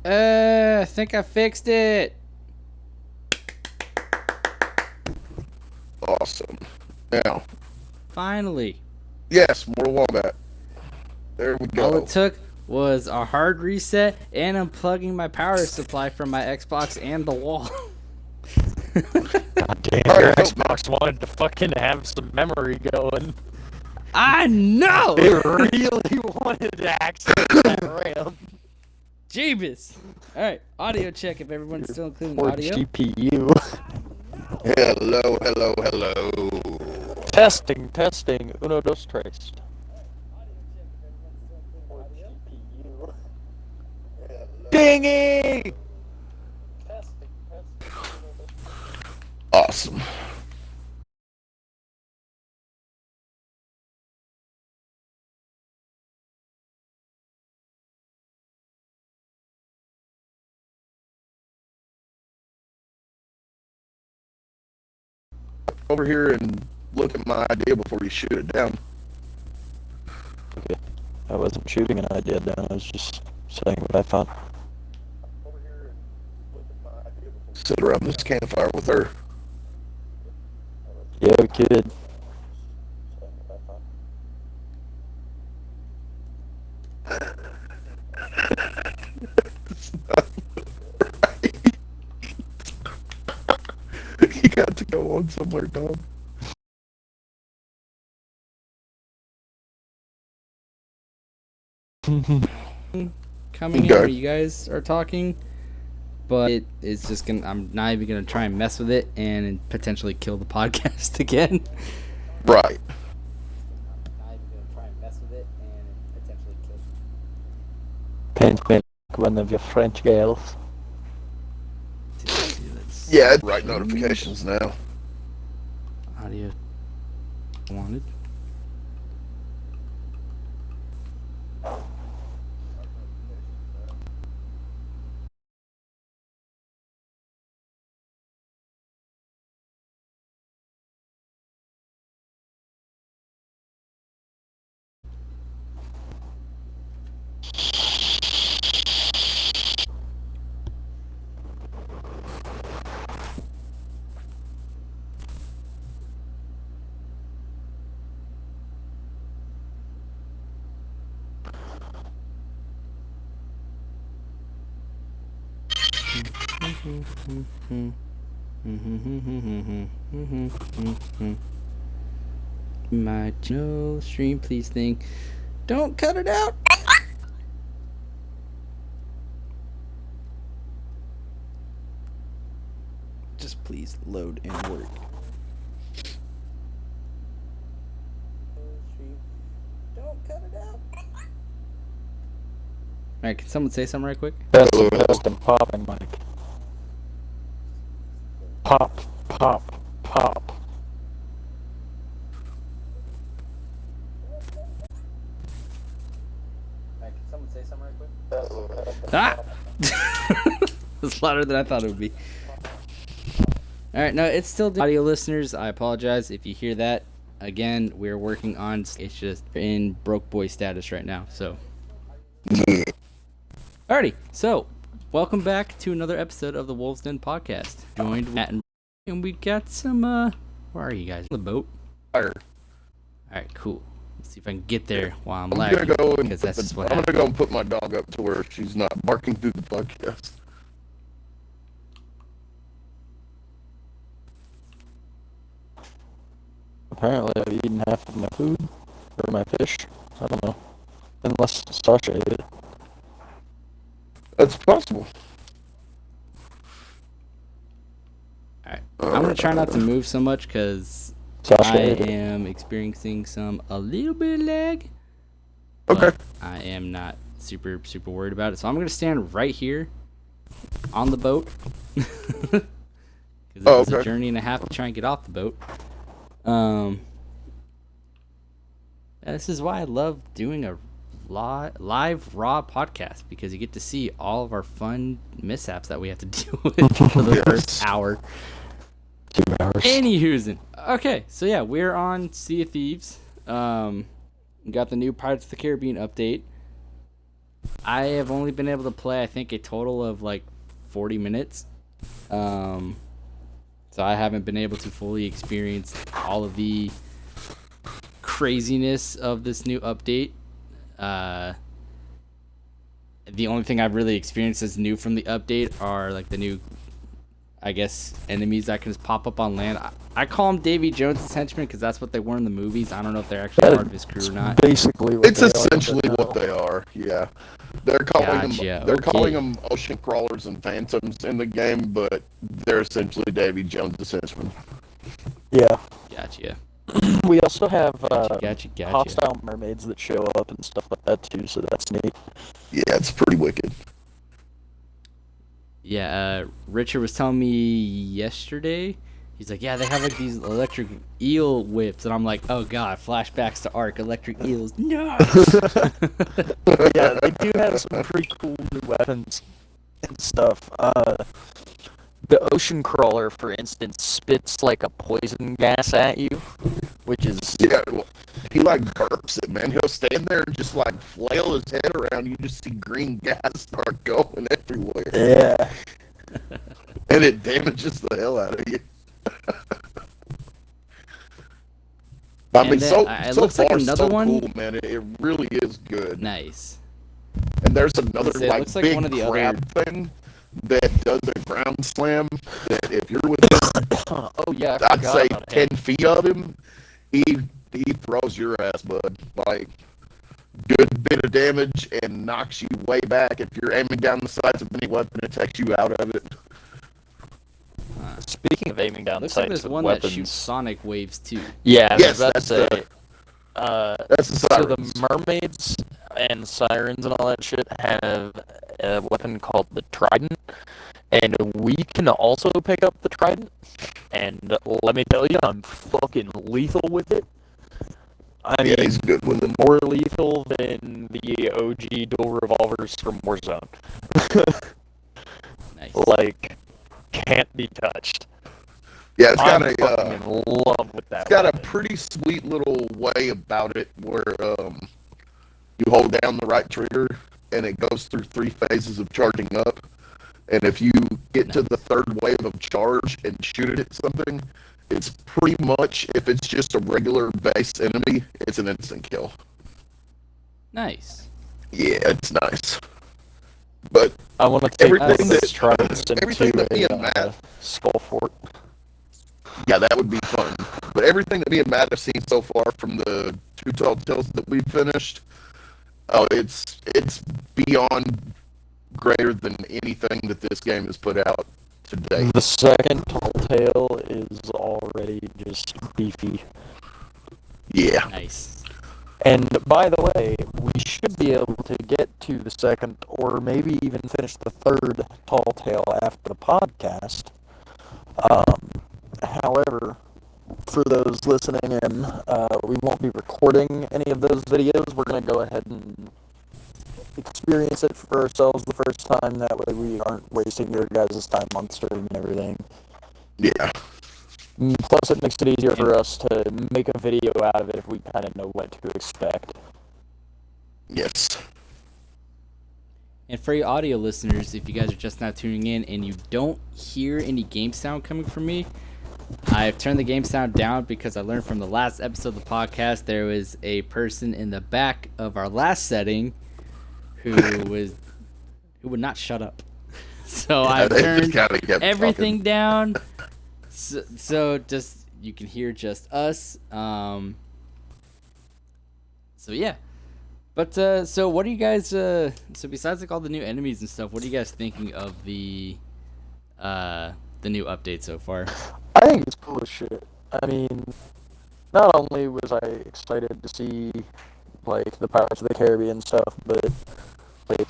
I think I fixed it. Awesome. Now, Finally. yes, Mortal Wombat. There we go. All it took was a hard reset and unplugging my power supply from my Xbox and the wall. God damn, All your right, so- Xbox wanted to fucking have some memory going. I know! It really wanted to access that RAM. Jeebus! Alright, audio check if everyone's still including Or audio. GPU. Hello, hello, hello. Testing. Uno, dos, tres. Dingy! Awesome. Over here and look at my idea before you shoot it down. Okay. I wasn't shooting an idea down, I was just saying what I thought. Sit around this campfire with her. Yeah, we could. That's not right. You got to go on somewhere, Tom. Coming in Okay. when you guys are talking, but it's just gonna. I'm not even gonna try and mess with it and potentially kill the podcast again. Right. I'm not even gonna try and mess with it and potentially kill. Paint me like one of your French girls. Yeah, right notifications now. Audio wanted. My no stream, please think. Don't cut it out. Just please load and work. Don't cut it out. Alright, can someone say something right quick? Testing, popping mic. Pop. Alright, can someone say something right quick? Ah! It's louder than I thought it would be. Alright, no, it's still audio listeners. I apologize if you hear that. Again, we're working on it's just in broke boy status right now, so. Alrighty, so welcome back to another episode of the Wolves Den podcast. Joined Matt and we got some where are you guys? On the boat? Fire. Alright, cool. Let's see if I can get there while I'm I'm lagging. gonna go and Because that's just what I'm happens. gonna go and put my dog up to where she's not barking through the podcast. Apparently I've eaten half of my food. Or my fish. I don't know. Unless Sasha ate it. That's possible. Alright, I'm gonna try not to move so much because Sasha I ate it. am experiencing a little bit of lag. Okay. But I am not super worried about it. So I'm gonna stand right here on the boat. Because it was a okay. journey and a half to try and get off the boat. This is why I love doing a live raw podcast, because you get to see all of our fun mishaps that we have to deal with for the first hour. 2 hours. Anywho's, okay, so yeah, we're on Sea of Thieves. We got the new Pirates of the Caribbean update. I have only been able to play, I think, a total of like 40 minutes. So I haven't been able to fully experience all of the craziness of this new update. Uh, the only thing I've really experienced as new from the update are like the new, I guess, enemies that can just pop up on land. I call them Davy Jones' henchmen because that's what they were in the movies. I don't know if they're actually part of his crew or not. Basically, what It's they essentially are, what they are. Yeah, they're calling Gotcha, them. They're okay. calling them ocean crawlers and phantoms in the game, but they're essentially Davy Jones' henchmen. Yeah. Gotcha. We also have Gotcha. hostile mermaids that show up and stuff like that too, so that's neat. Yeah, it's pretty wicked. Yeah, Richard was telling me yesterday. He's like, yeah, they have like these electric eel whips, and I'm like, oh god, flashbacks to Ark, electric eels. No. But yeah, they do have some pretty cool new weapons and stuff. The ocean crawler, for instance, spits like a poison gas at you, which is Yeah, well, he like burps it, man. He'll stand there and just like flail his head around. You just see green gas start going everywhere. yeah. And it damages the hell out of you. I mean, And so it so looks like far, another so one. cool, man. It really is good. Nice. And there's another It like looks like big one of the crab thing that does a ground slam. That if you're with, Oh yeah, I I'd forgot say about him. 10 feet of him, he throws your ass, bud. Like good bit of damage and knocks you way back. If you're aiming down the sights of any weapon, it takes you out of it. Speaking of aiming down Looks like sights there's with one weapons, that shoots sonic waves too. yeah, I was Yes, about to that's say. That's the So sirens. the mermaids and sirens and all that shit have a weapon called the trident, and we can also pick up the trident. And let me tell you, I'm fucking lethal with it. I mean, Yeah, he's good with it. more lethal than the OG dual revolvers from Warzone. Nice. Like, can't be touched. Yeah, it's got I'm a fucking in love with that. it's got a weapon. pretty sweet little way about it where you hold down the right trigger and it goes through 3 phases of charging up. And if you get to the 3rd wave of charge and shoot it at something, it's pretty much, if it's just a regular base enemy, it's an instant kill. Nice. Yeah, it's nice. But I want to take everything this that- tridents everything that me into and a Matt- skull fort. yeah, that would be fun. But everything that me and Matt have seen so far from the 2 Tall Tales that we've finished, oh, it's beyond greater than anything that this game has put out to date. The second tall tale is already just beefy. Yeah. Nice. And by the way, we should be able to get to the second, or maybe even finish the third tall tale after the podcast. However, for those listening in, we won't be recording any of those videos. We're going to go ahead and experience it for ourselves the first time. That way we aren't wasting your guys' time on stream and everything. Yeah. Plus, it makes it easier for us to make a video out of it if we kind of know what to expect. Yes. And for your audio listeners, if you guys are just now tuning in and you don't hear any game sound coming from me, I've turned the game sound down because I learned from the last episode of the podcast there was a person in the back of our last setting who would not shut up. So I They just turned kinda kept everything talking. down so just you can hear just us. So yeah. But so what are you guys so besides like all the new enemies and stuff, what are you guys thinking of the new update so far? I think it's cool as shit. I mean, not only was I excited to see, like, the Pirates of the Caribbean stuff, but, like,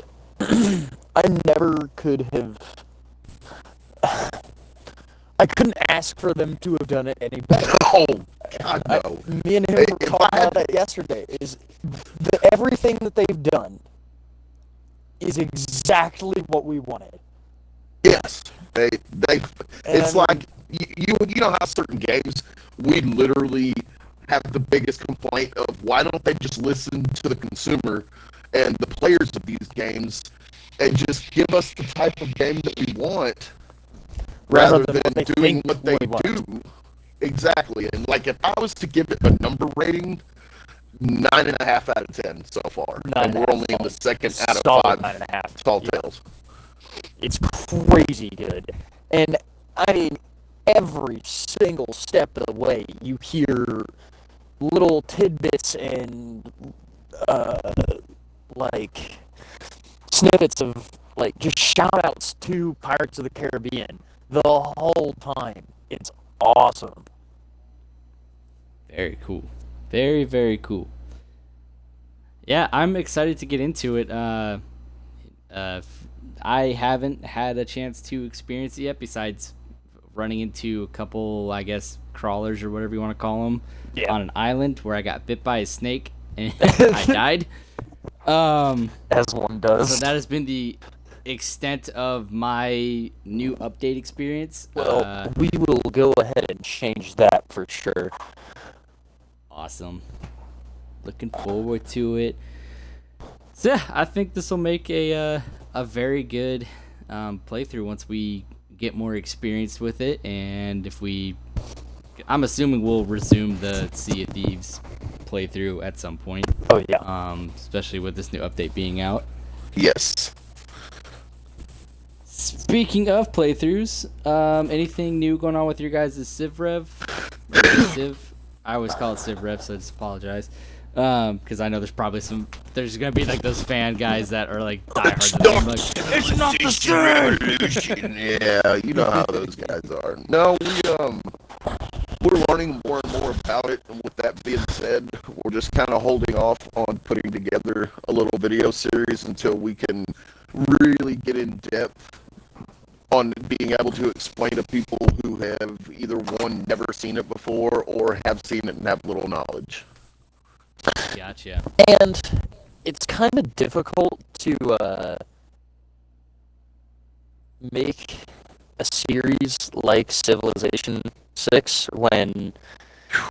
I never could have... I couldn't ask for them to have done it any better. Oh, God, no. Me and him Hey, were if talking I had- about that yesterday. Is everything that they've done is exactly what we wanted. Yes. It's And- like, you know how certain games, we literally have the biggest complaint of why don't they just listen to the consumer and the players of these games, and just give us the type of game that we want rather than doing what they do. Exactly. And like, if I was to give it a number rating, 9.5 out of 10 so far, and we're only in the second out of 5 9.5. Tall Tales. It's crazy good, and I mean, every single step of the way, you hear little tidbits and like snippets of like just shout outs to Pirates of the Caribbean the whole time. It's awesome. Very cool. Very, very cool. Yeah, I'm excited to get into it. I haven't had a chance to experience it yet, besides running into a couple, I guess, crawlers or whatever you want to call them, on an island where I got bit by a snake and I died. As one does. So that has been the extent of my new update experience. Well, we will go ahead and change that for sure. Awesome. Looking forward to it. So yeah, I think this will make a very good playthrough once we get more experience with it, and I'm assuming we'll resume the Sea of Thieves playthrough at some point. Oh yeah. Especially with this new update being out. Yes. Speaking of playthroughs, anything new going on with your guys' Civ Rev? Civ? I always call it Civ Rev, so I just apologize. Because I know there's gonna be like those fan guys that are like diehard. Like, it's not the same. Yeah, you know how those guys are. No, we're learning more and more about it. And with that being said, we're just kind of holding off on putting together a little video series until we can really get in depth on being able to explain to people who have either one, never seen it before, or have seen it and have little knowledge. Gotcha. And it's kind of difficult to make a series like Civilization 6 when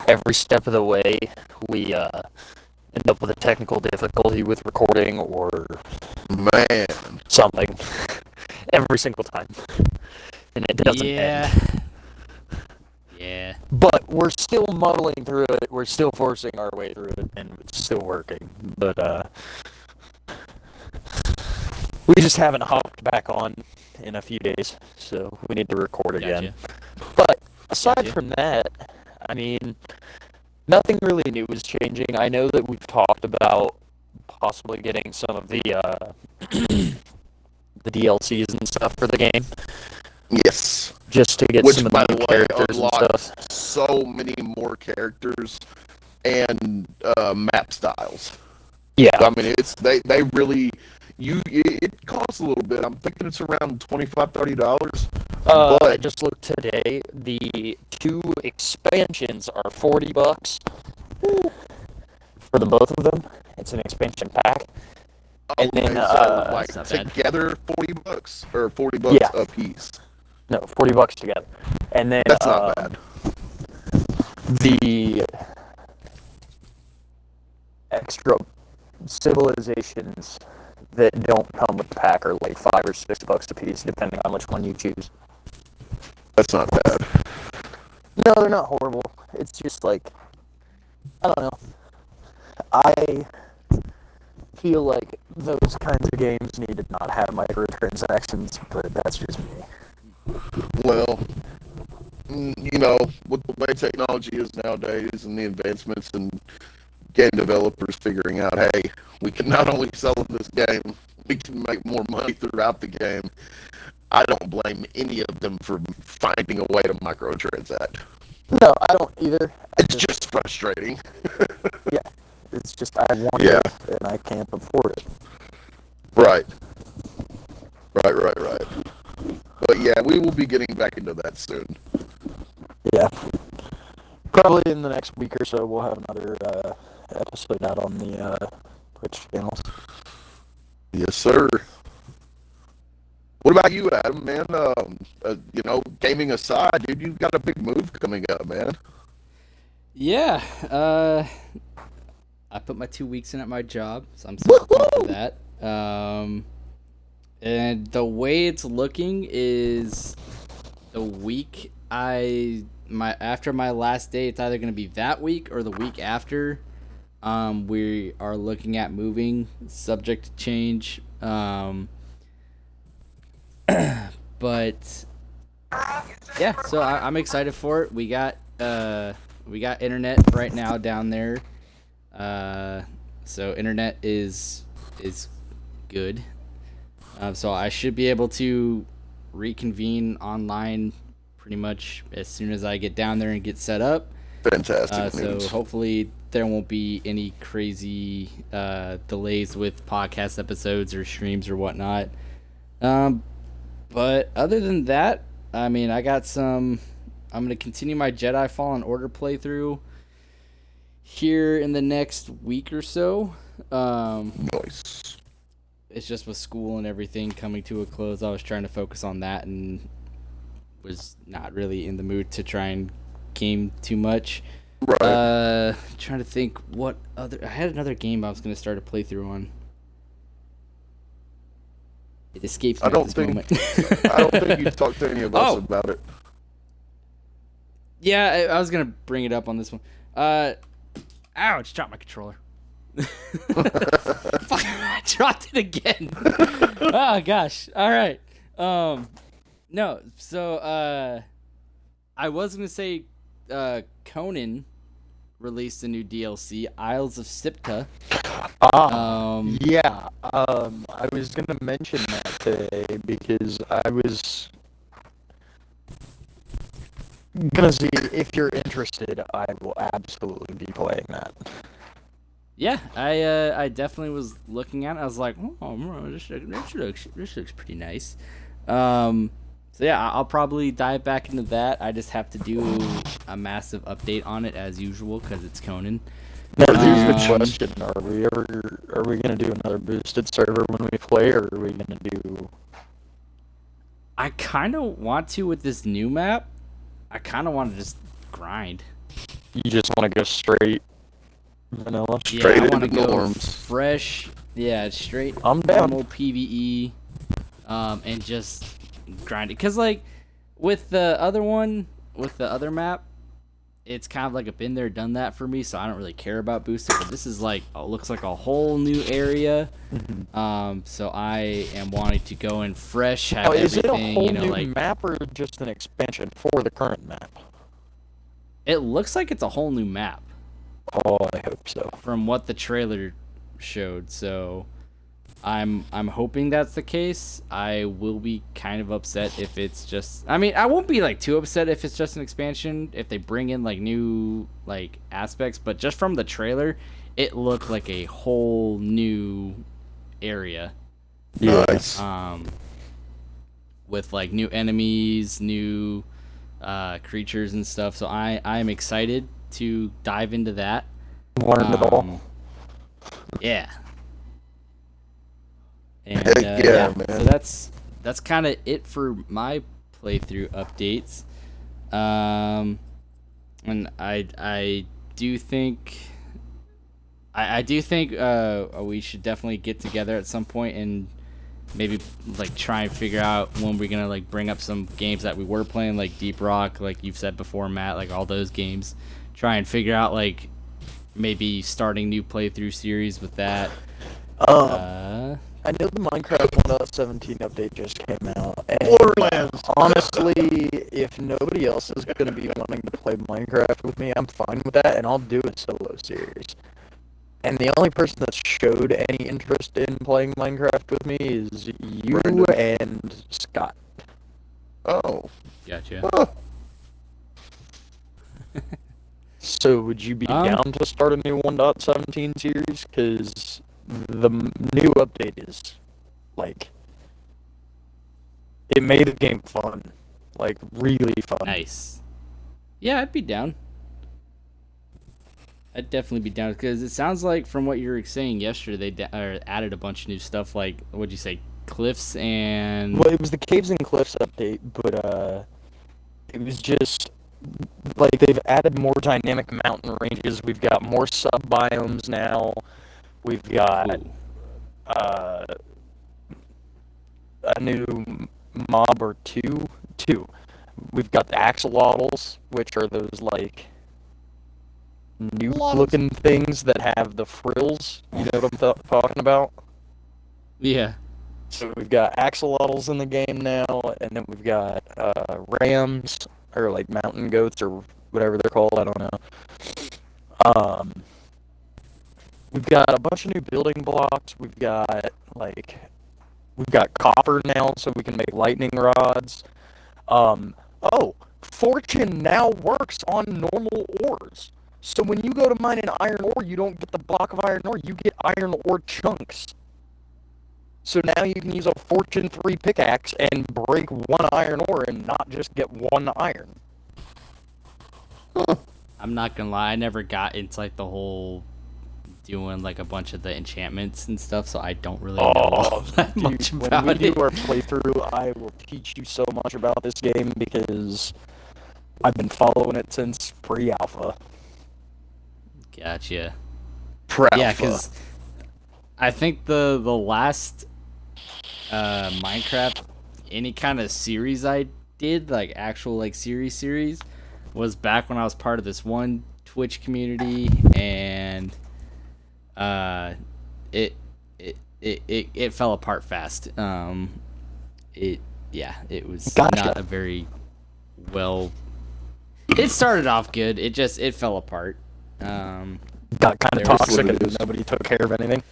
every step of the way we end up with a technical difficulty with recording or something every single time. And it doesn't end. Yeah. But we're still muddling through it. We're still forcing our way through it, and it's still working. But we just haven't hopped back on in a few days, so we need to record again. Gotcha. But aside from that, I mean, nothing really new is changing. I know that we've talked about possibly getting some of the the DLCs and stuff for the game. Yes. Just to get some of the new characters and stuff. So many more characters and map styles. Yeah. I mean, they really it costs a little bit. I'm thinking it's around $25-$30. But I just looked today. The 2 expansions are $40 for the both of them. It's an expansion pack. And then so like together $40 or $40 a piece. No, $40 together. And then that's not bad. The extra civilizations that don't come with the pack are like $5 or $6 a piece, depending on which one you choose. That's not bad. No, they're not horrible. It's just like, I don't know. I feel like those kinds of games need to not have microtransactions, but that's just me. Well, you know, with the way technology is nowadays and the advancements and game developers figuring out, hey, we can not only sell this game, we can make more money throughout the game. I don't blame any of them for finding a way to microtransact. No, I don't either. It's just frustrating. Yeah, it's just I want it and I can't afford it. Right. But yeah, we will be getting back into that soon. Yeah. Probably in the next week or so we'll have another episode out on the Twitch channels. Yes, sir. What about you, Adam, man? You know, gaming aside, dude, you've got a big move coming up, man. Yeah. I put my 2 weeks in at my job, so I'm super pumped for that. And the way it's looking is the week after my last day, it's either going to be that week or the week after. We are looking at moving, subject to change. But yeah, so I'm excited for it. We got internet right now down there. So internet is good. So I should be able to reconvene online pretty much as soon as I get down there and get set up. Fantastic So news. hopefully there won't be any crazy delays with podcast episodes or streams or whatnot. But other than that, I mean, I'm going to continue my Jedi Fallen Order playthrough here in the next week or so. Nice. It's just with school and everything coming to a close, I was trying to focus on that and was not really in the mood to try and game too much. Right. Trying to think what other... I had another game I was going to start a playthrough on. It escapes me at this moment. I don't think you talked to any of us about it. Yeah, I was going to bring it up on this one. Ouch, dropped my controller. Fuck, I dropped it again. Oh, gosh. All right. No, so, I was going to say, Conan released a new DLC, Isles of Sipta. Yeah. I was gonna mention that today because I was gonna see if you're interested. I will absolutely be playing that. Yeah, I definitely was looking at it. I was like, oh, this looks pretty nice. So yeah, I'll probably dive back into that. I just have to do a massive update on it as usual because it's Conan. Now, here's the question: Are we gonna do another boosted server when we play, or are we gonna do? I kind of want to with this new map. I kind of want to just grind. You just want to go straight vanilla? Yeah, Straight I want to into go norms. fresh. Yeah, straight I'm down. normal PVE, and just grind it. Cause like with the other map, it's kind of like a been there, done that for me. So I don't really care about boosted. But this is like looks like a whole new area. So I am wanting to go in fresh. Have Is it a everything, whole you know, new like map or just an expansion for the current map? it looks like it's a whole new map. Oh, I hope so. From what the trailer showed. So I'm hoping that's the case. I will be kind of upset if it's just... I mean, I won't be like too upset if it's just an expansion, if they bring in like new like aspects, but just from the trailer, it looked like a whole new area. Nice. With like new enemies, new creatures and stuff. So I'm excited to dive into that. Learned it all. Yeah. And Heck yeah, man. so that's kind of it for my playthrough updates. And I do think we should definitely get together at some point and maybe like try and figure out when we're gonna like bring up some games that we were playing, like Deep Rock, like you've said before, Matt, like all those games. Try and figure out like maybe starting new playthrough series with that. I know the Minecraft 1.17 update just came out, and Borderlands. honestly, if nobody else is going to be wanting to play Minecraft with me, I'm fine with that, and I'll do a solo series. And the only person that showed any interest in playing Minecraft with me is you Brandon. and Scott. Oh. Gotcha. Huh. So would you be down to start a new 1.17 series? Because the new update is, like, it made the game fun. Like, really fun. Nice. Yeah, I'd be down. I'd definitely be down because it sounds like from what you were saying yesterday, they added a bunch of new stuff. Like, what'd you say, cliffs and? Well, it was the Caves and Cliffs update, but it was just like they've added more dynamic mountain ranges. We've got more sub biomes now. We've got Ooh. A new mob or two. Two. We've got the axolotls, which are those like nuke-looking things that have the frills. You know what I'm talking about? Yeah. So we've got axolotls in the game now, and then we've got rams, or like mountain goats, or whatever they're called. I don't know. We've got a bunch of new building blocks. We've got copper now, so we can make lightning rods. Fortune now works on normal ores. So when you go to mine an iron ore, you don't get the block of iron ore, you get iron ore chunks. So now you can use a Fortune 3 pickaxe and break one iron ore and not just get one iron. I'm not gonna lie, I never got into like the whole doing like a bunch of the enchantments and stuff, so I don't really know all that much about when we it. do our playthrough, I will teach you so much about this game because I've been following it since pre-alpha. Gotcha. Proud Yeah, because I think the last Minecraft any kind of series I did, like actual like series, was back when I was part of this one Twitch community, and it fell apart fast. It was not a very well. It started off good. It fell apart. Got kind of toxic and nobody took care of anything.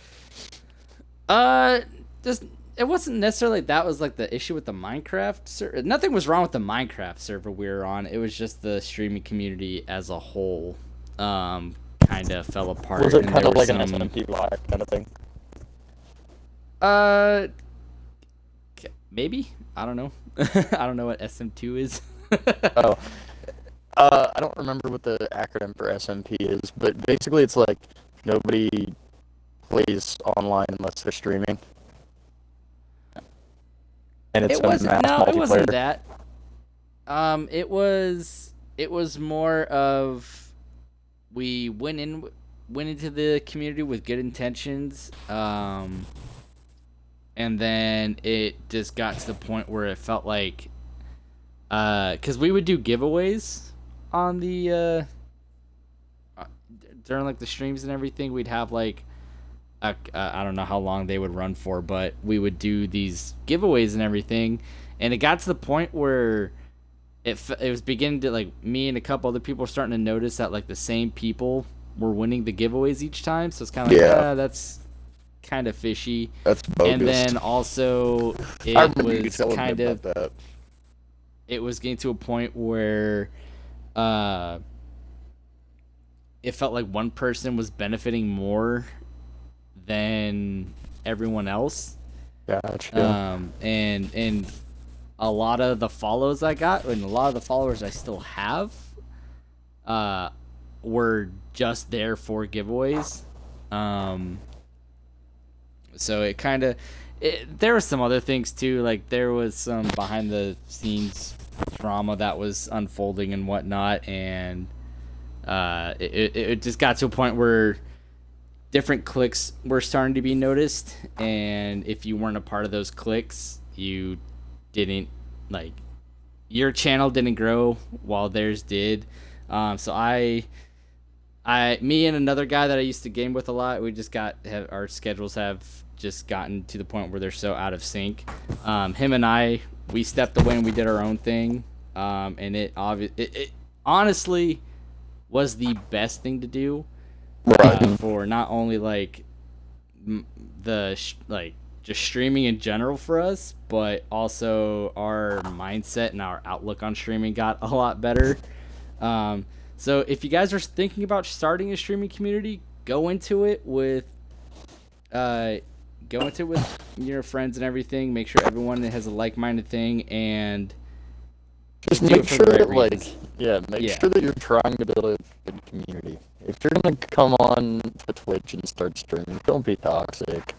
Just it wasn't necessarily that was like the issue with the Minecraft server. Nothing was wrong with the Minecraft server we were on. It was just the streaming community as a whole, kind of fell apart. Was it kind of like an SMP live kind of thing? Maybe. I don't know. I don't know what SM2 is. I don't remember what the acronym for SMP is, but basically it's like nobody plays online unless they're streaming. And it's it wasn't multiplayer. that. It was more of we went into the community with good intentions, and then it just got to the point where it felt like, because we would do giveaways on the during like the streams and everything. We'd have like I don't know how long they would run for, but we would do these giveaways and everything, and it got to the point where it was beginning to, like, me and a couple other people were starting to notice that like the same people were winning the giveaways each time, so it's kind of like, that's kind of fishy. That's bogus. And then also it was getting to a point where it felt like one person was benefiting more than everyone else. Gotcha. And a lot of the follows I got, and a lot of the followers I still have, were just there for giveaways. So it kind of, there were some other things too. Like there was some behind the scenes drama that was unfolding and whatnot, and it just got to a point where different cliques were starting to be noticed, and if you weren't a part of those cliques, you didn't, like, your channel didn't grow while theirs did. So me and another guy that I used to game with a lot, we just our schedules have just gotten to the point where they're so out of sync. Him and I, we stepped away and we did our own thing, and it honestly was the best thing to do. For not only like just streaming in general for us, but also our mindset and our outlook on streaming got a lot better. So if you guys are thinking about starting a streaming community, go into it with your friends and everything. Make sure everyone has a like-minded thing, and just make sure that sure that you're trying to build a good community. If you're gonna come on to Twitch and start streaming, don't be toxic.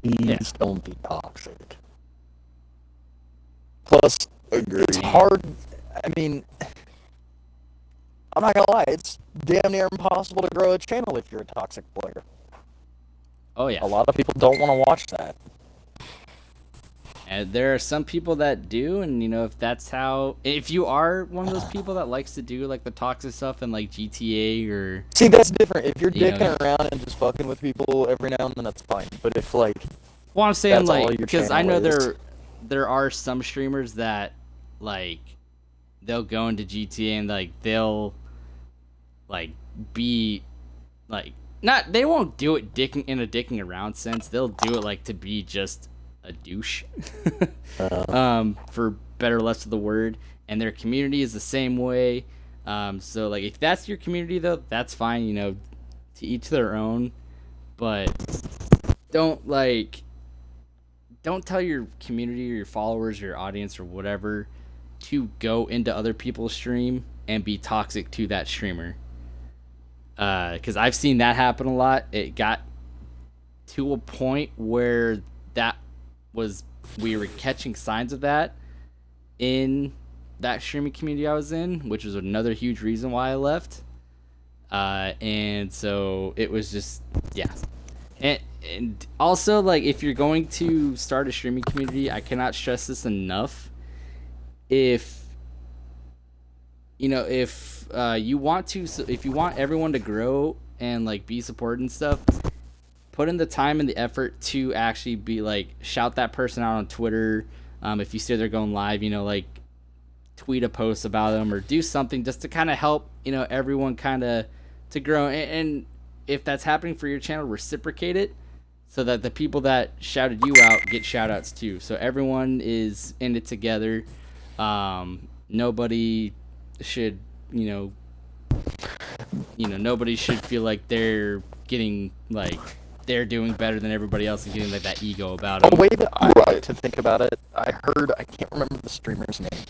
Please don't be toxic. Plus, Agreed. it's hard. I mean, I'm not gonna lie, it's damn near impossible to grow a channel if you're a toxic player. Oh yeah. A lot of people don't want to watch that. And there are some people that do, and if you are one of those people that likes to do like the toxic stuff in like GTA or See, that's different. If you're You know. dicking around and just fucking with people every now and then, that's fine. But if like, well, I'm saying that's all like your because I channel know is. there are some streamers that like they'll go into GTA and like they'll like be like not they won't do it in a dicking around sense. They'll do it like to be just a douche. For better or less of the word, and their community is the same way. So like if that's your community though, that's fine, to each their own, but don't tell your community or your followers or your audience or whatever to go into other people's stream and be toxic to that streamer. Because I've seen that happen a lot. It got to a point where we were catching signs of that in that streaming community I was in, which was another huge reason why I left. And so it was just, yeah. And also, like, if you're going to start a streaming community, I cannot stress this enough. If you want everyone to grow and like be supported and stuff, put in the time and the effort to actually be like shout that person out on Twitter. If you see they're going live, like tweet a post about them or do something just to kind of help everyone kind of to grow. And if that's happening for your channel, reciprocate it so that the people that shouted you out get shout outs too. So everyone is in it together. Nobody should nobody should feel like they're getting like they're doing better than everybody else and getting like that ego about them. The way that I like to think about it, I can't remember the streamer's name.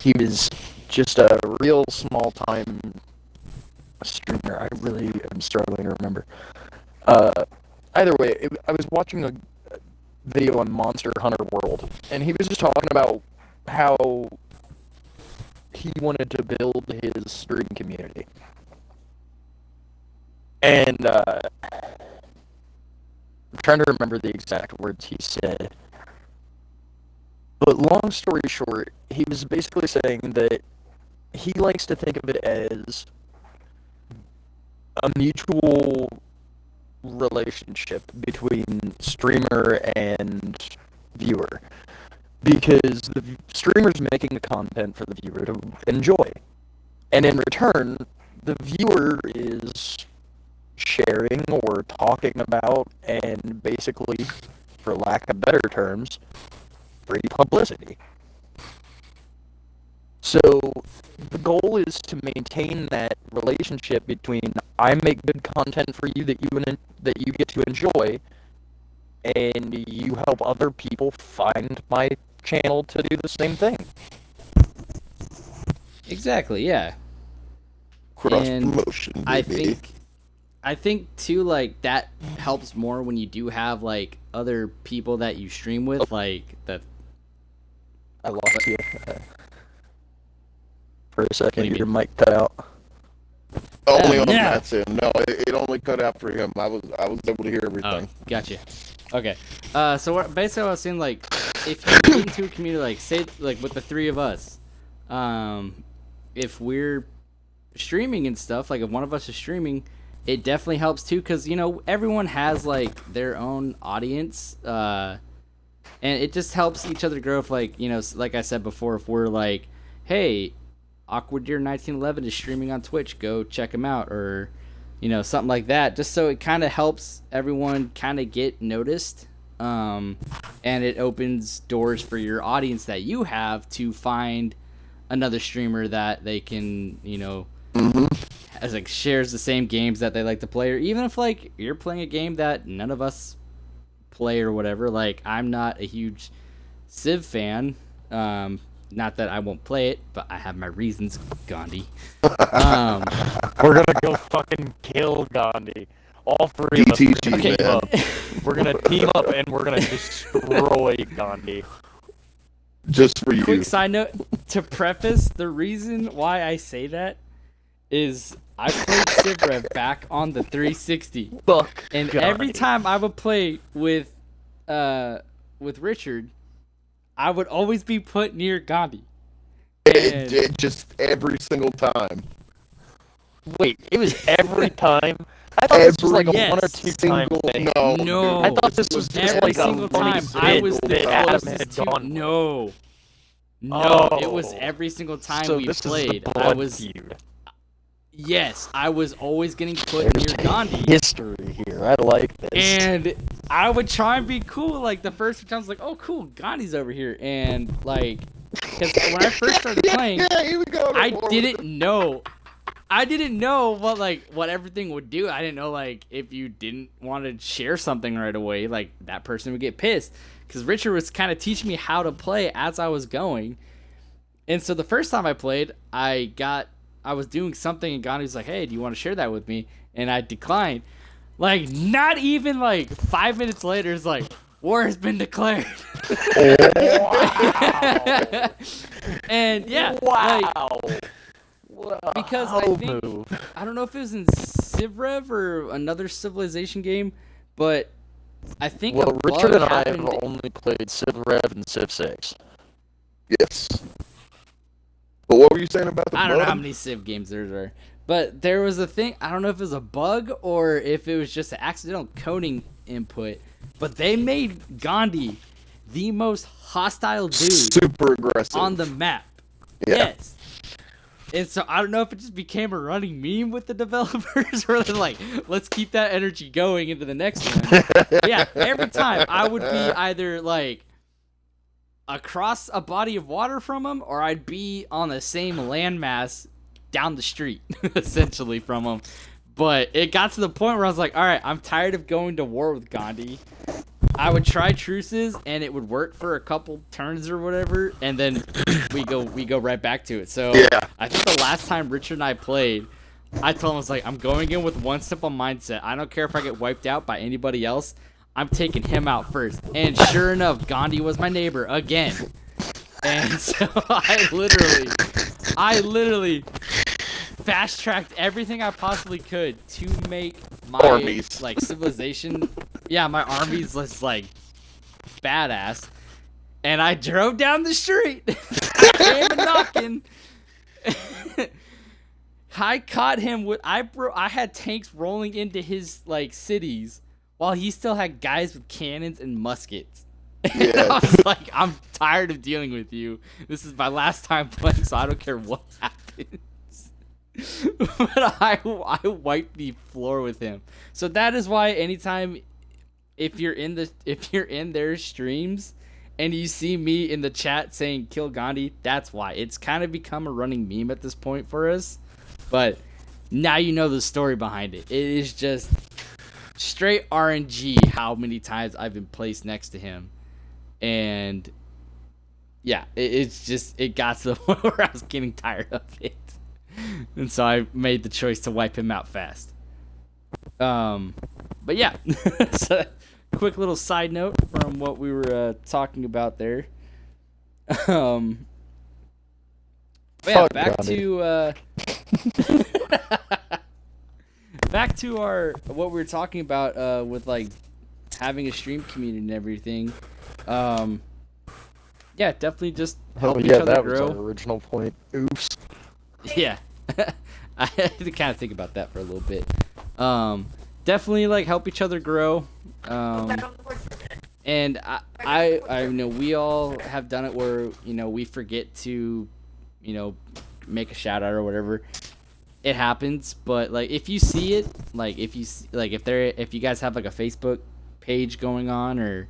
He was just a real small time streamer. I really am struggling to remember. Either way, I was watching a video on Monster Hunter World, and he was just talking about how he wanted to build his stream community. And I'm trying to remember the exact words he said. But long story short, he was basically saying that he likes to think of it as a mutual relationship between streamer and viewer. Because the streamer's making the content for the viewer to enjoy. And in return, the viewer is sharing or talking about and basically, for lack of better terms, free publicity. So the goal is to maintain that relationship between I make good content for you that you get to enjoy, and you help other people find my channel to do the same thing. Exactly, yeah. Cross And promotion, I think too, like that helps more when you do have like other people that you stream with, like that. I lost you for a What do second. you Your mean? mic cut out. Only on no. Matt's end. No, it only cut out for him. I was able to hear everything. Oh, gotcha. Okay. So basically, I was saying like, if you get into a community, like say like with the three of us, if we're streaming and stuff, like if one of us is streaming, it definitely helps too, because everyone has like their own audience, and it just helps each other grow. If like like I said before, if we're like, hey, Awkward Deer 1911 is streaming on Twitch, go check him out, or something like that, just so it kind of helps everyone kind of get noticed, and it opens doors for your audience that you have to find another streamer that they can as like shares the same games that they like to play, or even if like you're playing a game that none of us play or whatever. Like I'm not a huge Civ fan, not that I won't play it, but I have my reasons, Gandhi. We're gonna go fucking kill Gandhi. All three of us are gonna BTG, team man. up. We're gonna team up and we're gonna destroy Gandhi. Just for you. Quick side note to preface the reason why I say that is I played Civ Rev back on the 360, Fuck. and Johnny. every time I would play with Richard, I would always be put near Gandhi. It just every single time. Wait, it was every time? I thought this was like a Yes. 1 or 2 time thing. No, No. I thought this was just Every like single a time funny I bit was the that Adam closest had to. gone. No, Oh. it was every single time So we this played. is the I blood was feud. yes, I was always getting put There's near Gandhi. history here. I like this. And I would try and be cool. Like the first few times, like, oh, cool, Gandhi's over here, and like, because when I first started playing, Yeah, here we go. I didn't know what everything would do. I didn't know like if you didn't want to share something right away, like that person would get pissed. Because Richard was kind of teaching me how to play as I was going, and so the first time I played, I was doing something, and Gandhi was like, "Hey, do you want to share that with me?" And I declined. Like not even like 5 minutes later, it's like war has been declared. Wow. And yeah, like, Wow. because I think I don't know if it was in Civ Rev or another Civilization game, but I think a Well, bug Richard and I happened. have only played Civ Rev and Civ 6. Yes. But what were you saying about the I don't know how bug? many Civ games there are, but there was a thing. I don't know if it was a bug or if it was just an accidental coding input, but they made Gandhi the most hostile dude Super aggressive. on the map. Yeah. Yes. And so I don't know if it just became a running meme with the developers or they're like, let's keep that energy going into the next one. Yeah, every time I would be either like across a body of water from him or I'd be on the same landmass down the street, essentially, from him. But it got to the point where I was like, all right, I'm tired of going to war with Gandhi. I would try truces and it would work for a couple turns or whatever, and then we go right back to it. So Yeah. I think the last time Richard and I played, I told him, I was like, I'm going in with one simple mindset. I don't care if I get wiped out by anybody else. I'm taking him out first. And sure enough, Gandhi was my neighbor again. And so I literally fast-tracked everything I possibly could to make my Armies. like civilization. Yeah, my armies was like badass. And I drove down the street. I came and knocking. I caught him with I had tanks rolling into his like cities while he still had guys with cannons and muskets. And Yeah. I was like, I'm tired of dealing with you. This is my last time playing, so I don't care what happens. But I wiped the floor with him. So that is why anytime if you're in their streams and you see me in the chat saying kill Gandhi, that's why. It's kind of become a running meme at this point for us. But now you know the story behind it. It is just straight RNG how many times I've been placed next to him. And yeah, it got to the point where I was getting tired of it. And so I made the choice to wipe him out fast. But yeah, so quick little side note from what we were talking about there. But yeah, Fuck back Gandhi. to back to our what we were talking about with like having a stream community and everything. Yeah, definitely just help each other that was grow. our original point. Oops. Yeah. I had to kind of think about that for a little bit. Definitely like help each other grow. And I know we all have done it where, you know, we forget to, you know, make a shout out or whatever. It happens, but like if you see it, like if you guys have like a Facebook page going on, or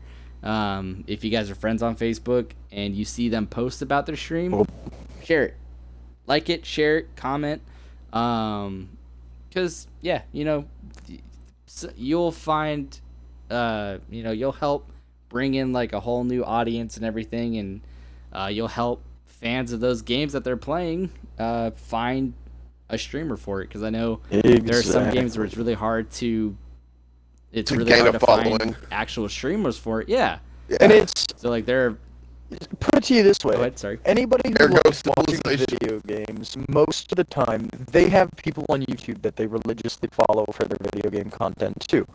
if you guys are friends on Facebook and you see them post about their stream, share it. Like it, share it, comment. Because, yeah, you know, you'll find, you know, you'll help bring in, like, a whole new audience and everything. And you'll help fans of those games that they're playing find a streamer for it. Because I know there are some games where it's really hard to... To gain a following. find actual streamers for it. Yeah. Yeah. And it's So, like, there are Put it to you this way. Go ahead, sorry. Anybody who There loves goes watching civilization. video games, most of the time, they have people on YouTube that they religiously follow for their video game content, too.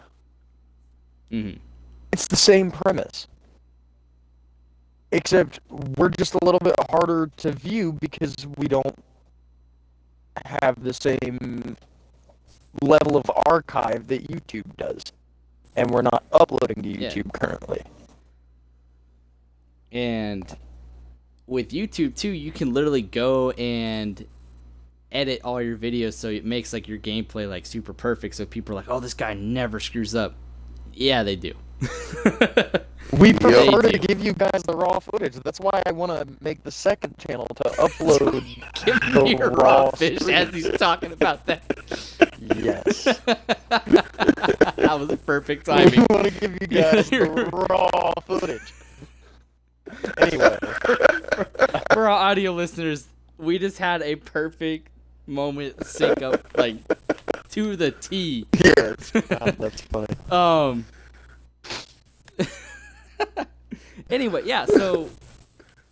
Mm-hmm. It's the same premise. Except we're just a little bit harder to view because we don't have the same level of archive that YouTube does. And we're not uploading to YouTube currently. And with YouTube too, you can literally go and edit all your videos so it makes like your gameplay like super perfect. So people are like, "Oh, this guy never screws up." Yeah, they do. We prefer They to do. give you guys the raw footage. That's why I want to make the second channel to upload Give me your raw fish as he's talking about that. Yes. That was perfect We timing. want to give you guys the raw footage. Anyway. For our audio listeners, we just had a perfect moment sync up like to the T. Yes. God, that's funny. Anyway, yeah, so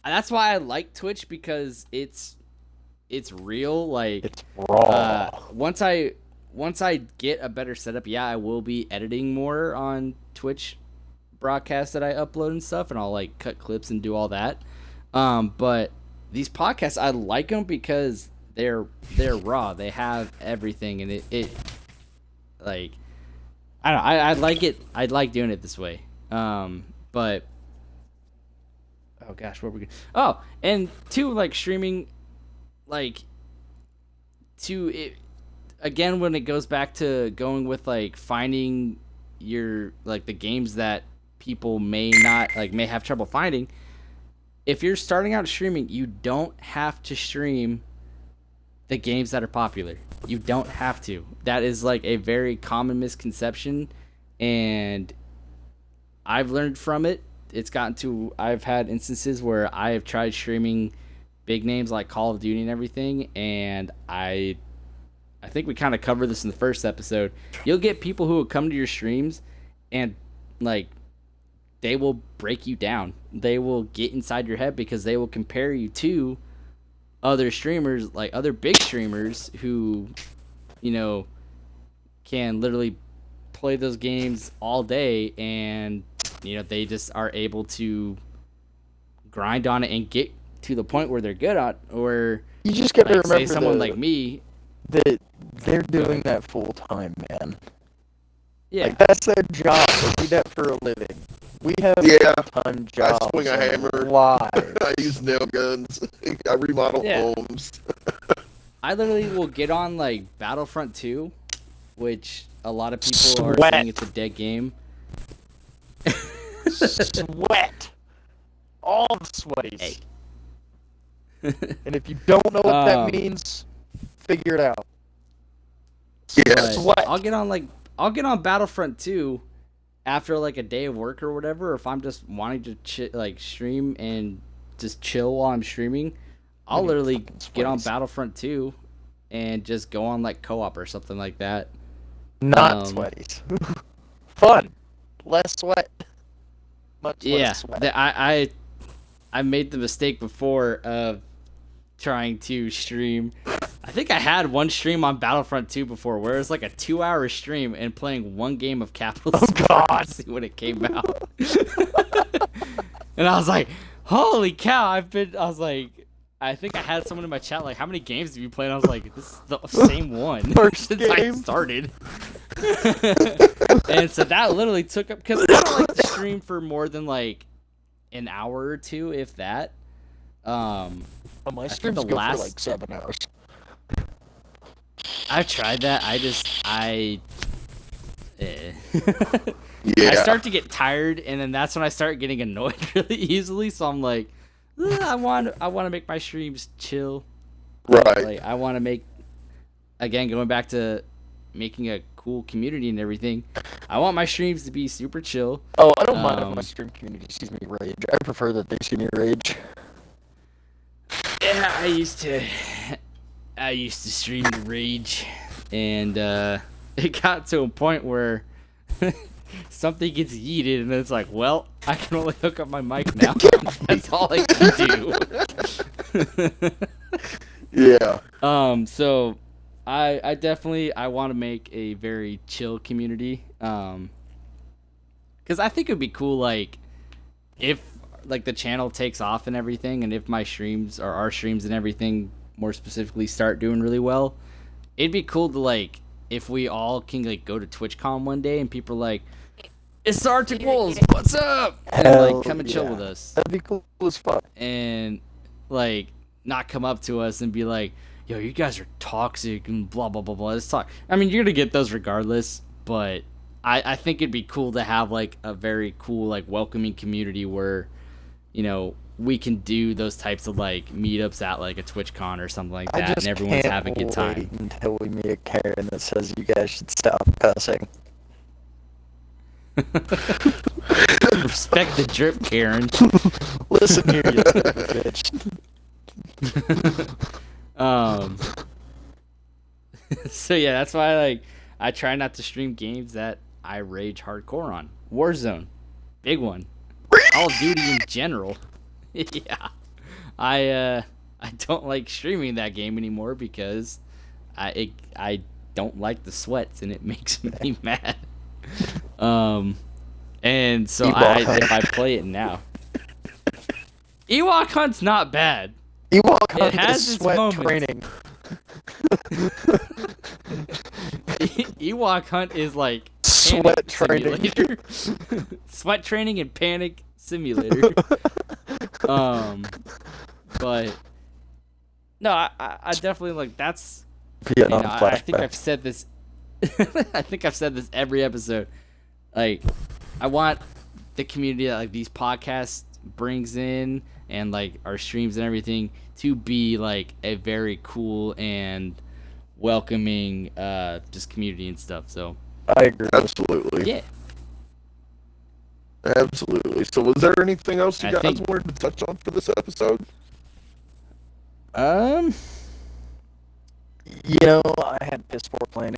that's why I like Twitch, because it's real. Like, It's raw. once I get a better setup, yeah, I will be editing more on Twitch broadcasts that I upload and stuff, and I'll like cut clips and do all that. But these podcasts, I like them because they're raw. They have everything, and it like, I don't know, I like it. I like doing it this way. But oh gosh, where we going? Oh, and two, like streaming, like to it again, when it goes back to going with like finding your like the games that people may have trouble finding. If you're starting out streaming, you don't have to stream the games that are popular. You don't have to. That is like a very common misconception, and I've learned from it. I've had instances where I have tried streaming big names like Call of Duty and everything, and I think we kind of covered this in the first episode. You'll get people who will come to your streams and like they will break you down. They will get inside your head because they will compare you to other streamers, like other big streamers who, you know, can literally play those games all day, and you know, they just are able to grind on it and get to the point where they're good at, or You just got to like, say remember someone like me. that they're doing that full time, man. Yeah. Like, that's their job. They do that for a living. We have Yeah. full-time jobs. I swing a hammer. Live. I use nail guns. I remodel homes. I literally will get on like Battlefront 2, which a lot of people are Sweat. saying it's a dead game. Sweat. All the sweaties. Hey. And if you don't know what that Um, means, figure it out. Yeah. But Sweat. I'll get on Battlefront 2 after like a day of work or whatever. Or if I'm just wanting to like stream and just chill while I'm streaming, I'll literally fucking get on sweaties. Battlefront 2 and just go on like co-op or something like that. Not sweaties. Fun. Less sweat. Much less sweat. I made the mistake before of trying to stream. I think I had one stream on Battlefront 2 before where it was like a 2-hour stream and playing one game of Capital Sport God. to see when it came out. And I was like, holy cow, I think I had someone in my chat like, how many games have you played? And I was like, this is the same one First since I game. started. And so that literally took up, because I don't like to stream for more than like an hour or two, if that. My think streams the go last- for like 7 hours. I've tried that. Yeah. I start to get tired, and then that's when I start getting annoyed really easily. So I'm like, I want to make my streams chill. Right. Like, I want to make, again, going back to making a cool community and everything, I want my streams to be super chill. Oh, I don't mind if my stream community sees me rage. I prefer that they see me rage. Yeah, I used to stream the rage, and it got to a point where something gets yeeted, and it's like, well, I can only hook up my mic now. That's all I can do. Yeah. So I definitely want to make a very chill community. Because I think it'd be cool, like, if like the channel takes off and everything, and if my streams or our streams and everything more specifically start doing really well, it'd be cool to, like, if we all can, like, go to TwitchCon one day and people are like, it's the Arctic Wolves, what's up? And like come and chill with us. That'd be cool as fuck. And like not come up to us and be like, yo, you guys are toxic and blah blah blah blah. Let's talk. I mean, you're gonna get those regardless, but I think it'd be cool to have like a very cool, like, welcoming community where, you know, we can do those types of like meetups at like a TwitchCon or something like that, and everyone's having a good time. Until we meet a Karen that says you guys should stop cussing. Respect the drip, Karen. Listen here, you stupid bitch. So yeah, that's why like I try not to stream games that I rage hardcore on. Warzone, big one. Call of Duty in general. Yeah, I don't like streaming that game anymore because I don't like the sweats and it makes me mad. And so if I play it now, Ewok Hunt's not bad. Ewok Hunt has is its sweat moments. training. Ewok Hunt is like Sweat training. Sweat training and panic simulator. But no, I definitely like that's. Vietnam I think flashback. I've said this. I think I've said this every episode. Like, I want the community that like these podcasts brings in and like our streams and everything to be like a very cool and welcoming just community and stuff. So I agree. Absolutely. yeah. Absolutely. So was there anything else you I guys think- wanted to touch on for this episode? You know, I had piss-poor planning.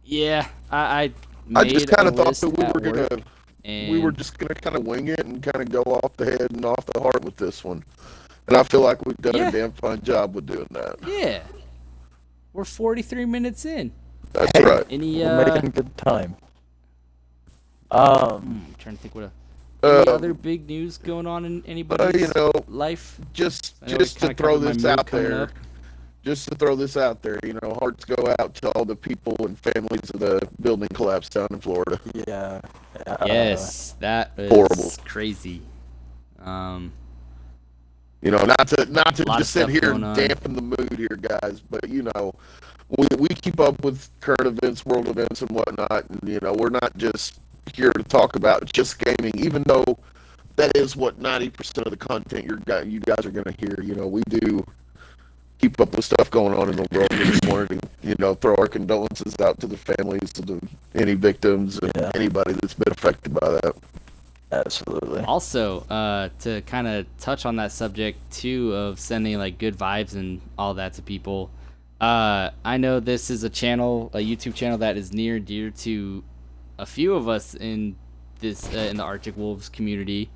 Yeah, I I just kind of thought list that we at were gonna work, and we were just gonna kind of wing it and kind of go off the head and off the heart with this one, and I feel like we've done Yeah. a damn fine job with doing that. yeah. We're 43 minutes in. That's Hey. right. Any We're making good time. I'm trying to think what any Uh, other big news going on in anybody's you know, life. just I know we just to kinda throw covered my this move out coming there. up. Just to throw this out there, you know, hearts go out to all the people and families of the building collapse down in Florida. Yeah. Yes, that is horrible. crazy. You know, not to Lot of just sit stuff here going and on. dampen the mood here, guys, but you know, we keep up with current events, world events, and whatnot, and you know, we're not just here to talk about just gaming, even though that is what 90% of the content you guys are going to hear. You know, we do keep up with stuff going on in the world. We just wanted to, you know, throw our condolences out to the families of any victims and Yeah. anybody that's been affected by that. Absolutely. Also, to kind of touch on that subject too of sending like good vibes and all that to people. I know this is a YouTube channel that is near and dear to a few of us in this in the Arctic Wolves community.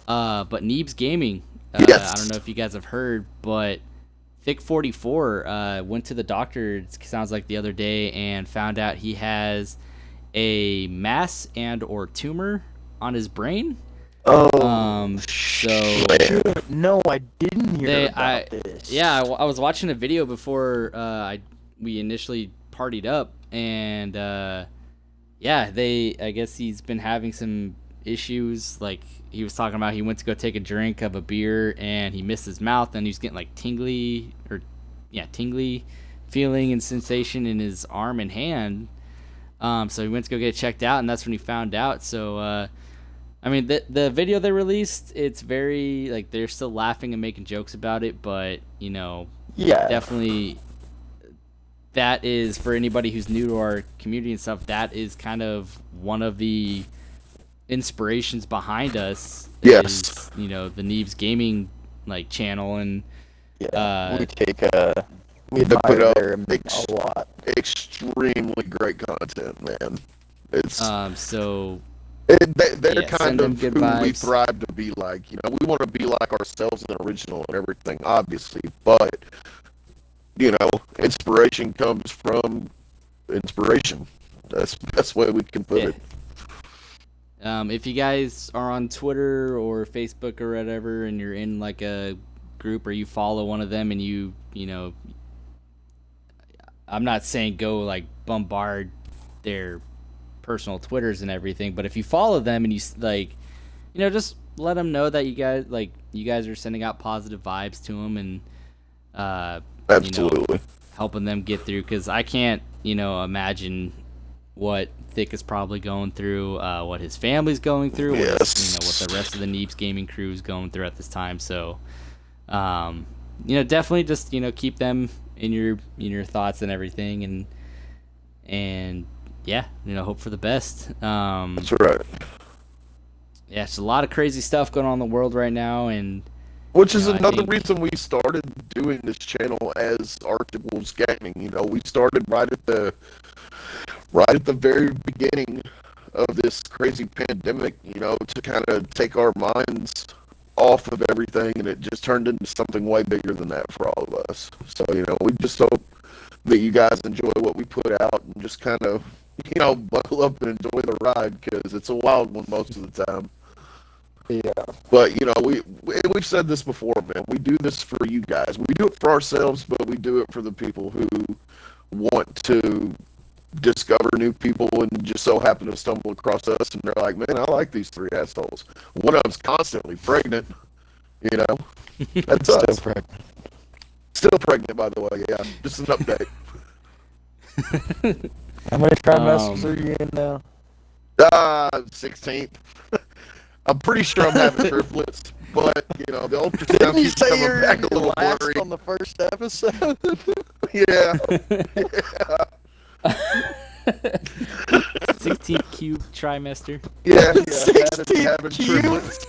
But Neebs Gaming. Yes. I don't know if you guys have heard, but Thick44 went to the doctor, it sounds like the other day, and found out he has a mass and or tumor on his brain. Oh, So no, I didn't hear they, about this. yeah, I was watching a video before we initially partied up, and yeah, I guess he's been having some issues. Like he was talking about, he went to go take a drink of a beer and he missed his mouth, and he was getting like tingly feeling and sensation in his arm and hand. So he went to go get it checked out, and that's when he found out. So I mean, the video they released, it's very like they're still laughing and making jokes about it, but you know, Yeah. definitely that is, for anybody who's new to our community and stuff, that is kind of one of the inspirations behind us. Yes. Is, you know, the Neebs Gaming like channel, and Yeah. Uh, we take We to put admire up them a lot. extremely great content, man. It's So they're yeah, kind send them of good who we vibes. thrive to be like. You know, we want to be like ourselves and original and everything, obviously. But you know, inspiration comes from inspiration. That's the best way we can put Yeah. it. If you guys are on Twitter or Facebook or whatever, and you're in like a group or you follow one of them, and you know, I'm not saying go like bombard their personal Twitters and everything, but if you follow them and you like, you know, just let them know that you guys are sending out positive vibes to them, and you know, Absolutely. helping them get through, because I can't, you know, imagine what Thick is probably going through, what his family's going through, what the rest of the Neebs gaming crew is going through at this time. So, you know, definitely just, you know, keep them in your thoughts and everything, and yeah, you know, hope for the best. That's right. Yeah, it's a lot of crazy stuff going on in the world right now, and Which is you know, I another think- reason we started doing this channel as Arctic Wolves Gaming. You know, we started right at the very beginning of this crazy pandemic, you know, to kind of take our minds off of everything, and it just turned into something way bigger than that for all of us. So, you know, we just hope that you guys enjoy what we put out and just kind of, you know, buckle up and enjoy the ride, because it's a wild one most of the time. Yeah. But, you know, we've said this before, man. We do this for you guys. We do it for ourselves, but we do it for the people who want to discover new people and just so happen to stumble across us, and they're like, man, I like these three assholes. One of them's constantly pregnant, you know. That's Still us. pregnant. Still pregnant, by the way, yeah. Just an update. How many trimesters are you in now? 16th. I'm pretty sure I'm having triplets, but, you know, the ultrasound Didn't you keeps say coming you were back a little last blurry. on the first episode? Yeah. 16th cube trimester. Yeah, 16th having cube? triplets.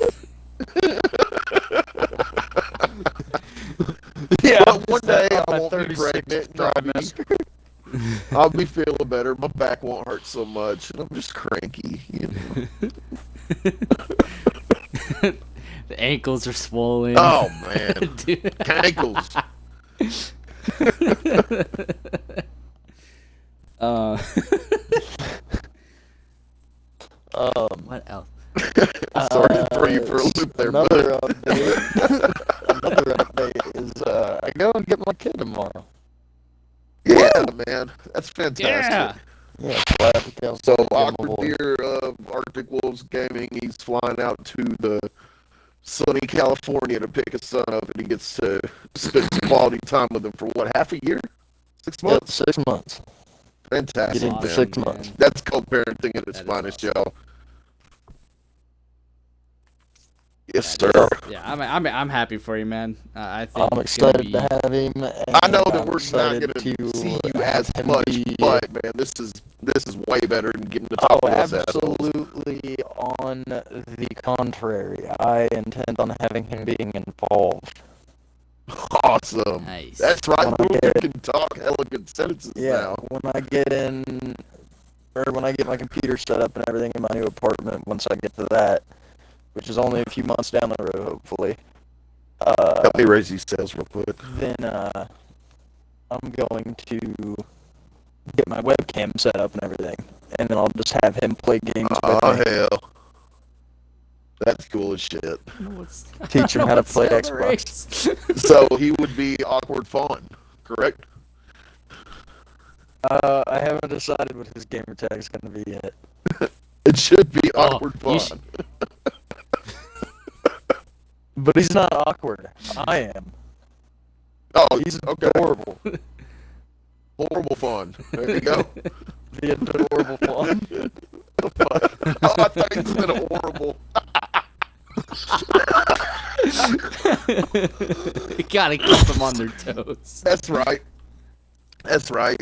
Yeah, But one day I my won't be 36th pregnant, and I'll be feeling better. My back won't hurt so much, and I'm just cranky, you know. The ankles are swollen. Oh man, Dude. ankles. uh, What else? Sorry to throw you for a loop there, another but update is I go and get my kid tomorrow. yeah, man, that's fantastic. Yeah. Yeah, glad to go So get my Awkward boy. Deer of Arctic Wolves Gaming, he's flying out to the sunny California to pick his son up, and he gets to spend some quality time with him for what, half a year? 6 Yep, months? 6 months. Fantastic, Getting man. 6 months. That's co-parenting at its That is finest, awesome. y'all. Yes, Yeah, sir. Yeah, I'm happy for you, man. I think I'm it's gonna excited to have him. And I know that I'm we're not excited going to see you have as him much, be- but man, this is way better than getting to talk Oh, to us assholes. absolutely. On the contrary, I intend on having him being involved. Awesome. Nice. That's right. When I Wolfpack get- can talk elegant sentences Yeah, now. when I get in, or when I get my computer set up and everything in my new apartment, once I get to that, which is only a few months down the road, hopefully, Help me raise these sales real quick. then I'm going to get my webcam set up and everything, and then I'll just have him play games Oh, with me. hell. That's cool as shit. Teach him how to play What's Xbox. So he would be Awkward Fawn, correct? I haven't decided what his gamer tag is going to be yet. It should be Oh, Awkward you Fawn. But he's not awkward. I am. Oh, He's okay. adorable. Horrible Fawn. There you go. The adorable one. Oh, I thought you said horrible. You gotta keep them on their toes. That's right. That's right.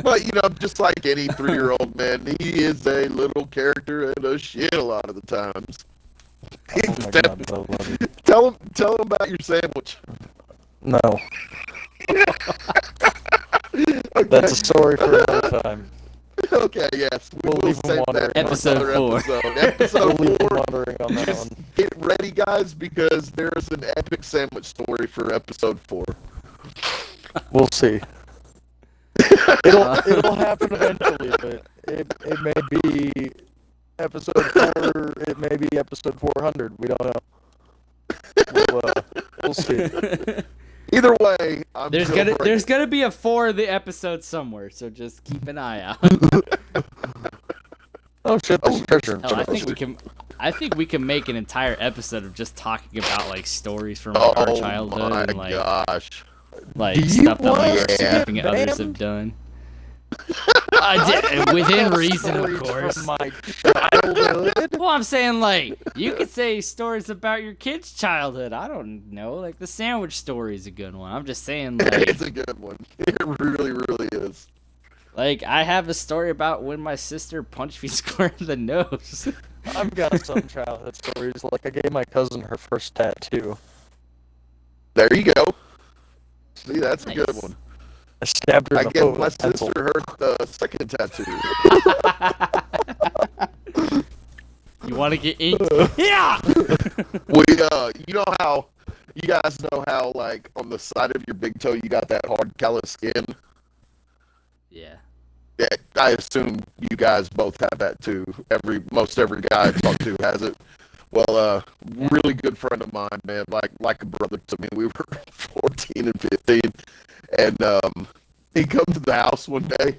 But, you know, just like any 3-year-old man, he is a little character and a shit a lot of the times. Oh my God, I love you. Tell him about your sandwich. No. Okay. That's a story for another time. Okay, yes. We'll We'll leave 'em save wondering. that for Episode another 4. episode. We'll Episode leave them 4. wondering on that Just one. get ready, guys, because there's an epic sandwich story for episode 4. We'll see. It'll happen eventually, but it may be episode 4. It may be episode 400. We don't know. We'll see. Either way, I'm There's still there's gonna be a 4 of the episode somewhere, so just keep an eye out. Oh shit! There's a treasure in Hell, I think front we can make an entire episode of just talking about like stories from Oh our childhood my and like gosh. like Do you stuff that want like our to get significant others have banned? done. Within reason, of Stories course. From my childhood. Well, I'm saying like you could say stories about your kid's childhood. I don't know, like the sandwich story is a good one. I'm just saying like It's a good one. It really, really is. like I have a story about when my sister punched me square in the nose. I've got some childhood stories. Like I gave my cousin her first tattoo. There you go. See, that's a good Nice. one. I stabbed her I in the gave foot my with a pencil. sister her second tattoo. You want to get inked? Yeah. You know how, you guys know how, like, on the side of your big toe, you got that hard callous skin? Yeah. Yeah, I assume you guys both have that too. Most every guy I talk to has it. Well, really good friend of mine, man, like a brother to me. We were 14 and 15, and he comes to the house one day,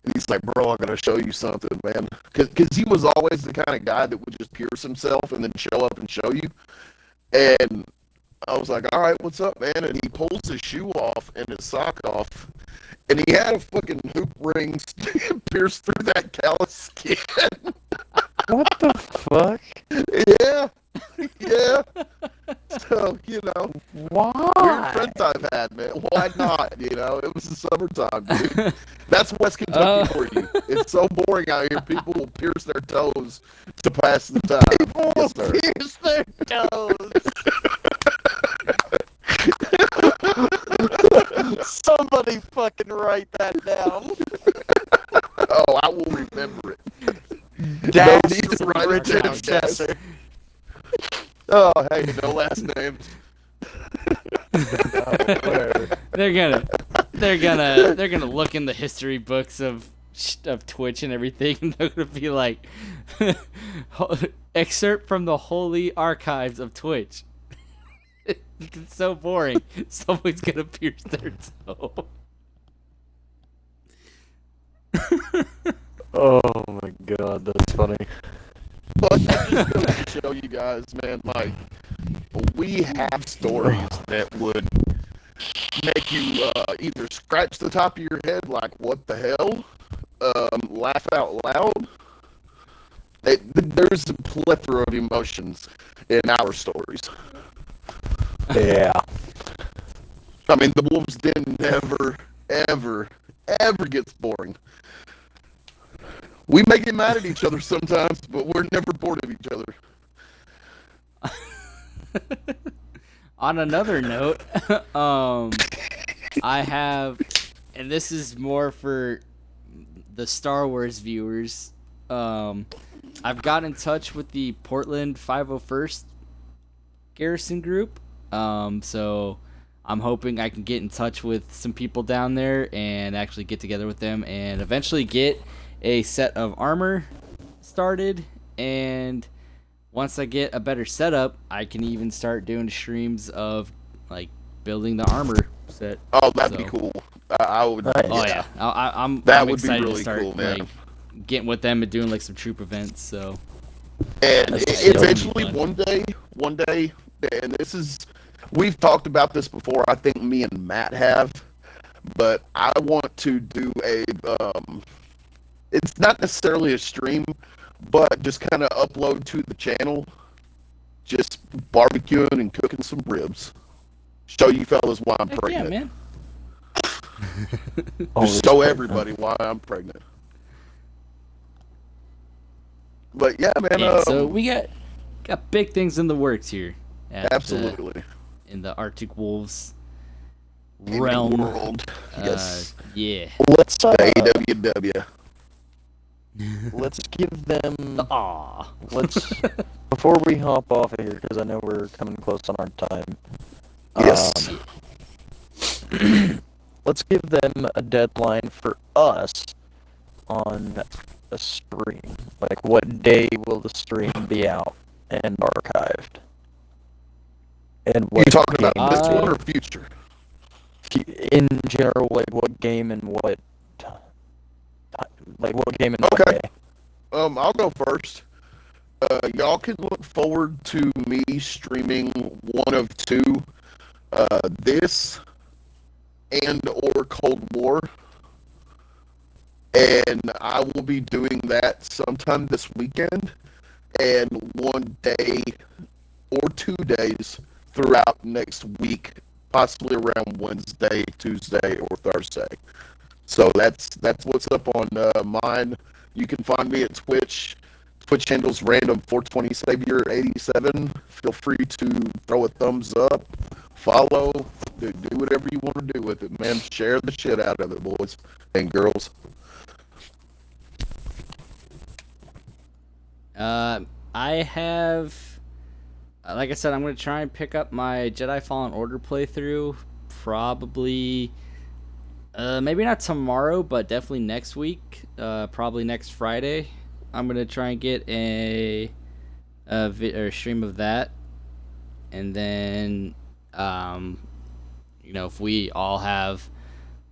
and he's like, "Bro, I'm gonna show you something, man," because he was always the kind of guy that would just pierce himself and then show up and show you. And I was like, "All right, what's up, man?" And he pulls his shoe off and his sock off. And he had a fucking hoop ring pierced through that callous skin. What the fuck? Yeah. Yeah. So, Why? weird friends I've had, man. Why not? It was the summertime, dude. That's West Kentucky for you. It's so boring out here. People will pierce their toes to pass the time. People Yes, sir. pierce their toes. Somebody fucking write that down. Oh, I will remember it. Dash No need to write it Richard down, guys. Chesser. Oh, hey, no last names. They're gonna look in the history books of Twitch and everything, and they're gonna be like, excerpt from the holy archives of Twitch. It's so boring. Someone's gonna pierce their toe. Oh my god, that's funny. But that just goes to show you guys, man, like, we have stories that would make you either scratch the top of your head like, what the hell? Laugh out loud. There's a plethora of emotions in our stories. Yeah. I mean, the Wolves' Den never, ever, ever gets boring. We may get mad at each other sometimes, but we're never bored of each other. On another note, I have, and this is more for the Star Wars viewers. I've got in touch with the Portland 501st Garrison Group. So I'm hoping I can get in touch with some people down there and actually get together with them and eventually get a set of armor started. And once I get a better setup, I can even start doing streams of like building the armor set. Oh, that'd be cool. I would. Nice. Oh yeah, I'm That I'm would be excited really to start cool, man. like getting with them and doing like some troop events. So And That's eventually, fun. one day, and we've talked about this before. I think me and Matt have, but I want to do it's not necessarily a stream, but just kind of upload to the channel, just barbecuing and cooking some ribs. Show you fellas why I'm heck pregnant. yeah, man. Just show everybody why I'm pregnant. But yeah, man. Yeah, so we got big things in the works here. At, absolutely. in the Arctic Wolves. realm. World. Yes. Yeah. Let's AWW. let's give them. Aw. Let's before we hop off of here, because I know we're coming close on our time. Yes. Let's give them a deadline for us on a stream. Like, what day will the stream be out and archived? And You what talking about game- this one or future? in general, like what game and what game and what Okay. day? I'll go first. Y'all can look forward to me streaming one of two. This and or Cold War. And I will be doing that sometime this weekend and one day or 2 days throughout next week, possibly around Wednesday, Tuesday, or Thursday. So that's what's up on mine. You can find me at Twitch. Twitch handles random420savior87. Feel free to throw a thumbs up, follow, do whatever you want to do with it, man. Share the shit out of it, boys and girls. I have, like I said, I'm going to try and pick up my Jedi Fallen Order playthrough, probably, maybe not tomorrow, but definitely next week, probably next Friday. I'm going to try and get a stream of that, and then, if we all have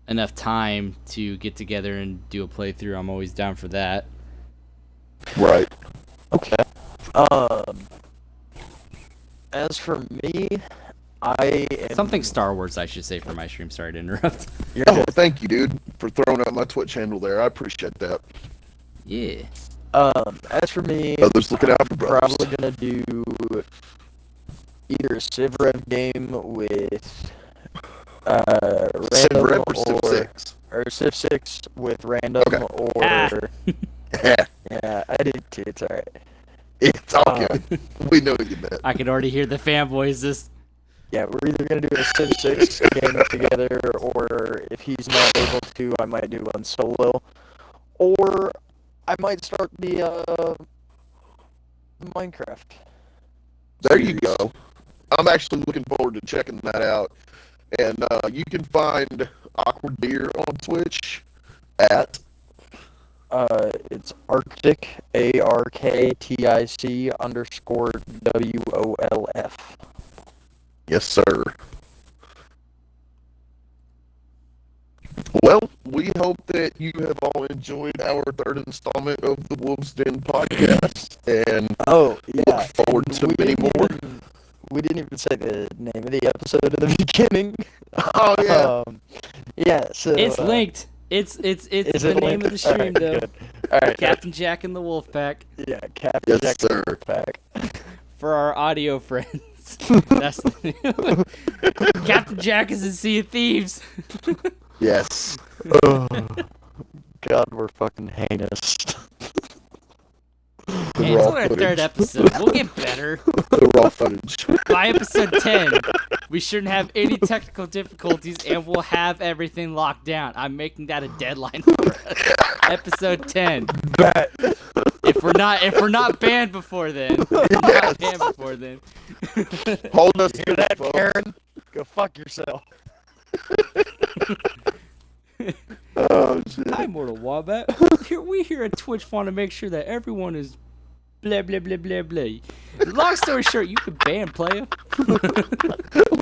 enough time to get together and do a playthrough, I'm always down for that. Right. Okay. As for me, I am... Something Star Wars, I should say, for my stream. Sorry to interrupt. Oh, thank you, dude, for throwing up my Twitch handle there. I appreciate that. Yeah. As for me, Others looking out for brothers. probably gonna do either a Civ Rev game with Civ random Rev or Civ 6? or Civ 6 with random Okay. or Yeah, yeah, I did too. It's alright. it's all good. We know what you meant. I can already hear the fanboys. This. Yeah, we're either gonna do a Civ 6 game together, or if he's not able to, I might do one solo, or I might start the Minecraft. There you go. I'm actually looking forward to checking that out. And you can find Awkward Deer on Twitch at... It's Arctic, ARKTIC_WOLF. Yes, sir. Well, we hope that you have all enjoyed our third installment of the Wolves Den podcast, and Oh, yeah. look forward and to we many didn't more. We didn't even say the name of the episode in the beginning. Oh, yeah. Yeah, so... It's linked. It's is the it name linked? of the stream, Alright, though. good. Alright. Captain Jack and the Wolfpack. Yeah, Captain Yes, Jack sir. Pack. For our audio friends. That's the Captain Jack is in Sea of Thieves. Yes. Oh, God, we're fucking heinous. Hey, it's only our third episode. We'll get better. The raw footage. By episode 10, we shouldn't have any technical difficulties, and we'll have everything locked down. I'm making that a deadline for us. Episode 10. Bet. If we're not banned before then. Hold us Hear to that, folks. Karen? Go fuck yourself. Oh, shit. Hi, Mortal Wombat. We here at Twitch want to make sure that everyone is blah blah blah blah blah. Long story short, you can ban player.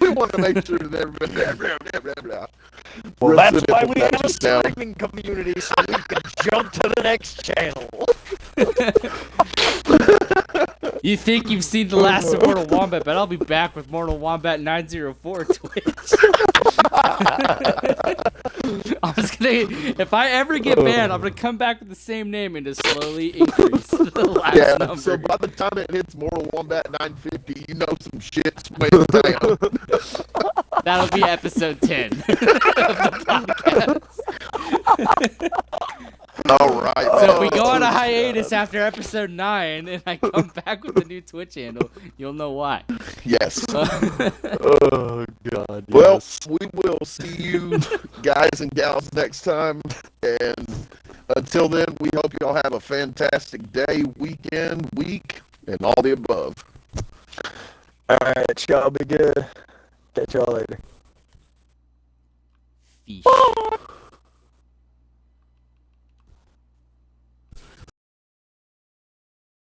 We want to make sure that everybody... Blah, blah, blah. Well, Rest that's of why it we have a just now. streaming community, so we can jump to the next channel. You think you've seen the last of Mortal Wombat, but I'll be back with Mortal Wombat 904 Twitch. I'm just gonna, if I ever get banned, I'm gonna come back with the same name and just slowly increase the last Yeah, number. so by the time it hits Mortal Wombat 950, you know some shit's went down. That'll be episode 10 of the podcast. All right. So if we go on on a hiatus after episode 9 and I come back with a new Twitch handle, you'll know why. Yes. Oh God. Well, Yes. we will see you guys and gals next time. And until then, we hope y'all have a fantastic day, weekend, week, and all the above. All right, y'all be good. Catch y'all later. Fish.